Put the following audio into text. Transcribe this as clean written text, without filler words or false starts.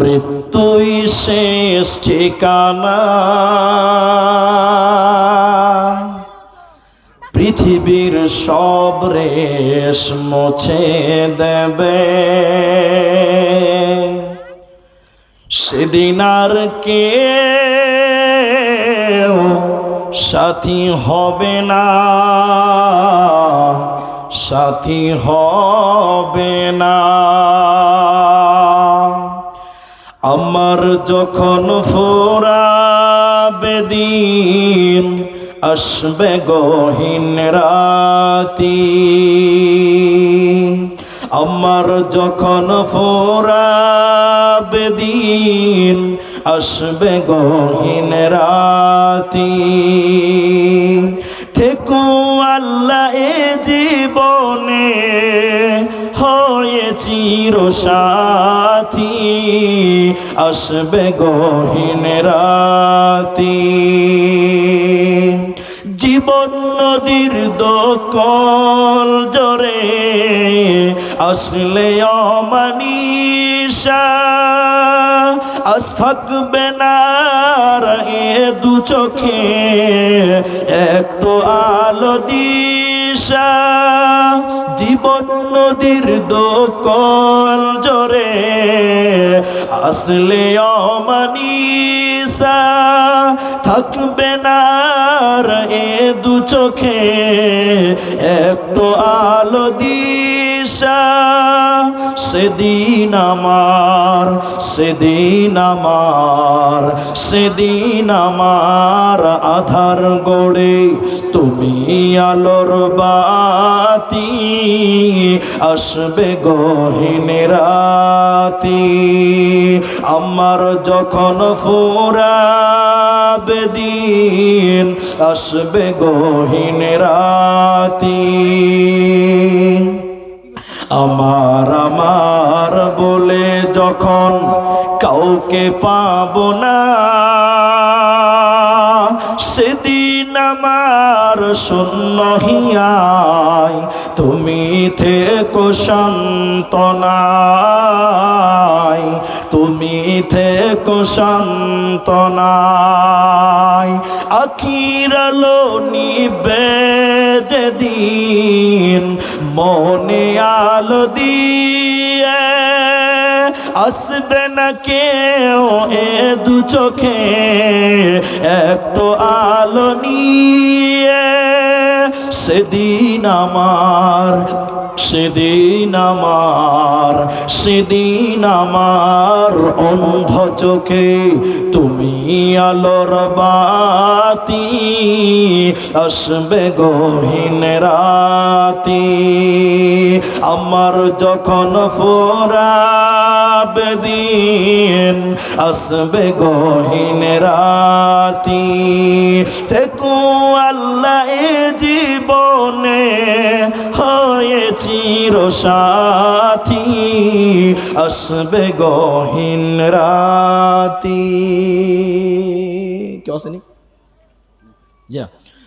মৃত্যুই শেষ ঠিকানা, পৃথিবীর সব রেশ মুছে দেবে। সেদিন আর কেউ সাথী হবে না, সাথী হবে না। আমার যখন ফুরাবে দিন, আসবে গহীন রাতি। আমার যখন ফুরাবে দিন, আসবে গহীন রাতি। থেকো আল্লাহ এ জীবনে হয়ে চিরসাথী, আসবে গহীন রাতি। জীবন নদীর দোকল জরে আসলে অমানিসা, আজ থাকবে না আর এ দু চোখে একটু আলো দিশা। জীবন নদীর দোকল জরে আসলে অমানিসা, থাকবে না আর এ দু চোখে একটু আলো দিশা। সেদিন আমার, সেদিন আমার, সেদিন আমার আধার গড়ে তুমি আলোর বাতি, আসবে গহীন রাতি। আমার যখন ফুরাবে দিন, আসবে গহীন রাতি। আমার আমার বলে যখন কাউকে পাবো না, সেদিন আমার শূন্য হিয়ায় তুমি থেকো সান্ত্বনায়, তুমি থেকো সান্ত্বনায়। আখির আলো নিবে যেদিন, মনে আলো দিয়ে আসবে না কেউ এ দু চোখে একটু আলো নিয়ে। সেদিন আমার, সেদিন আমার, সেদিন আমার অন্ধ চোখে তুমি আলোর বাতি, আসবে গহীন রাতি। আমার যখন ফুরাবে দিন, আসবে গহীন রাতি। থেকো আল্লাহ এ জীবনে হয়ে চিরসাথী, আসবে গহীন রাতি। কেউ আসেনি?